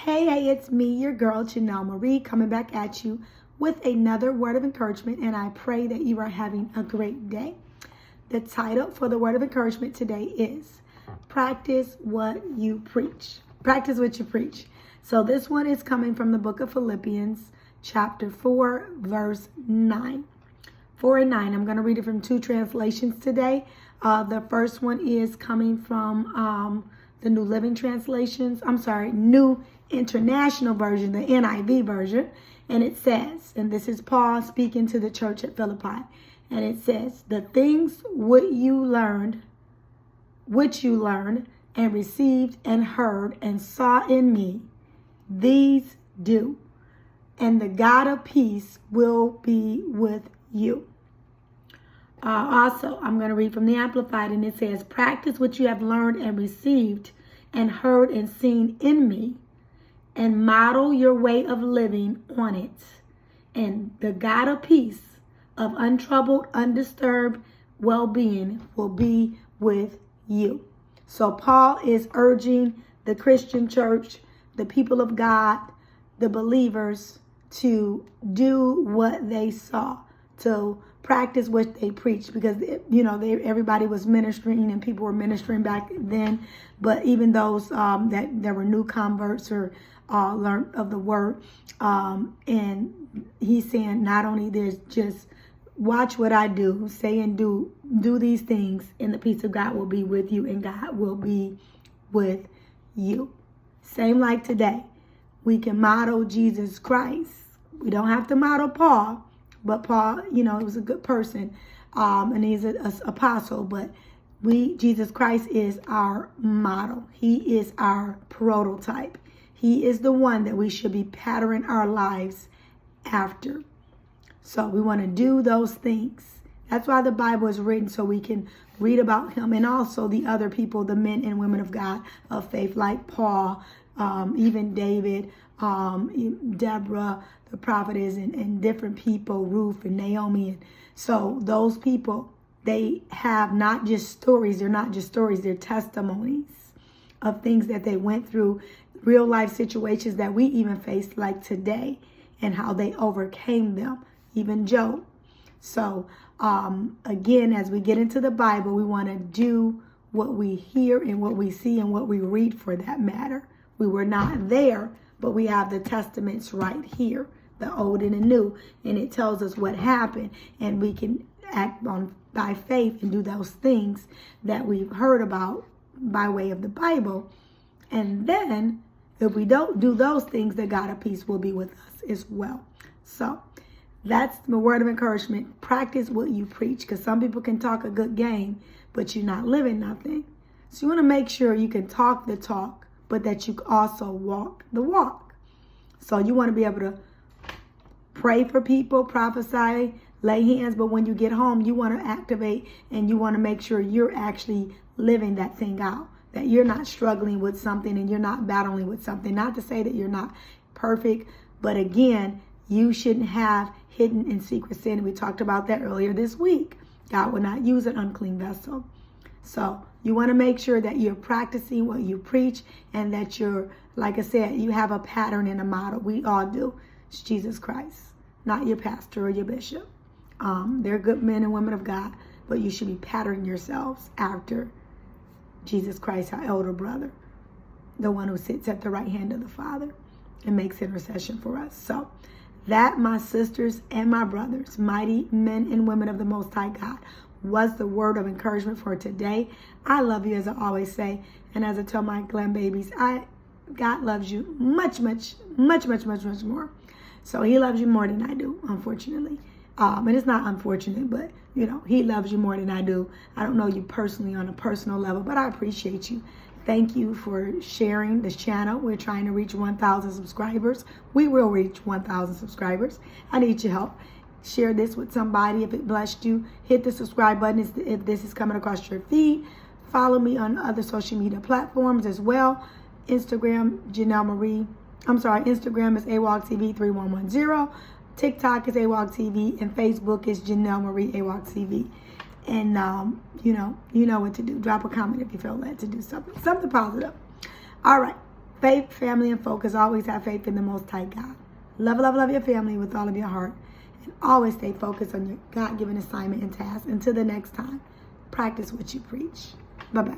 Hey, it's me, your girl, Janelle Marie, coming back at you with another word of encouragement, and I pray that you are having a great day. The title for the word of encouragement today is Practice What You Preach. Practice what you preach. So this one is coming from the book of Phillipians, chapter 4, verse 9. 4 and 9. I'm going to read it from two translations today. The first one is coming from the New Living Translations. New International Version, the NIV version. And it says, and this is Paul speaking to the church at Philippi. And it says, the things which you learned and received and heard and saw in me, these do. And the God of peace will be with you. Also, I'm going to read from the Amplified, and it says, practice what you have learned and received and heard and seen in me, and model your way of living on it. And the God of peace, of untroubled, undisturbed well-being will be with you. So Paul is urging the Christian church, the people of God, the believers, to do what they saw, to practice what they preached, because everybody was ministering and people were ministering back then. But even those that there were new converts or learned of the word, and he's saying not only there's just watch what I do, say and do these things, and the peace of God will be with you, and God will be with you. Same like today, we can model Jesus Christ. We don't have to model Paul. But Paul, he was a good person, and he's an apostle. But Jesus Christ is our model. He is our prototype. He is the one that we should be patterning our lives after. So we want to do those things. That's why the Bible is written, so we can read about him and also the other people, the men and women of God of faith, like Paul, even David, Deborah, the prophetess, and different people, Ruth and Naomi. And so those people, they have not just stories. They're not just stories. They're testimonies of things that they went through, real life situations that we even face like today, and how they overcame them, even Job. So again, as we get into the Bible, we want to do what we hear and what we see and what we read, for that matter. We were not there, but we have the testaments right here, the old and the new, and it tells us what happened, and we can act on by faith and do those things that we've heard about by way of the Bible. And then if we don't do those things, the God of peace will be with us as well. So that's the word of encouragement. Practice what you preach, because some people can talk a good game, but you're not living nothing. So you want to make sure you can talk the talk, but that you also walk the walk. So you want to be able to pray for people, prophesy, lay hands, but when you get home, you want to activate and you want to make sure you're actually living that thing out, that you're not struggling with something and you're not battling with something. Not to say that you're not perfect, but again, you shouldn't have hidden and secret sin. We talked about that earlier this week. God will not use an unclean vessel. So you want to make sure that you're practicing what you preach, and that you're, like I said, you have a pattern and a model. We all do. It's Jesus Christ, not your pastor or your bishop. They're good men and women of God, but you should be patterning yourselves after Jesus Christ, our elder brother, the one who sits at the right hand of the Father and makes intercession for us. So that, my sisters and my brothers, mighty men and women of the Most High God, was the word of encouragement for today. I love you, as I always say, and as I tell my Glen babies, God loves you much, much, much, much, much, much more. So he loves you more than I do, unfortunately. And it's not unfortunate, but he loves you more than I do. I don't know you personally on a personal level, but I appreciate you. Thank you for sharing this channel. We're trying to reach 1,000 subscribers. We will reach 1,000 subscribers. I need your help. Share this with somebody if it blessed you. Hit the subscribe button if this is coming across your feed. Follow me on other social media platforms as well. Instagram, Janelle Marie. Instagram is AWalkTV3110. TikTok is AWalkTV, and Facebook is Janelle Marie AWalkTV. And you know what to do. Drop a comment if you feel led to do something positive. All right. Faith, family, and focus. Always have faith in the Most High God. Love, love, love your family with all of your heart. And always stay focused on your God-given assignment and task. Until the next time, practice what you preach. Bye-bye.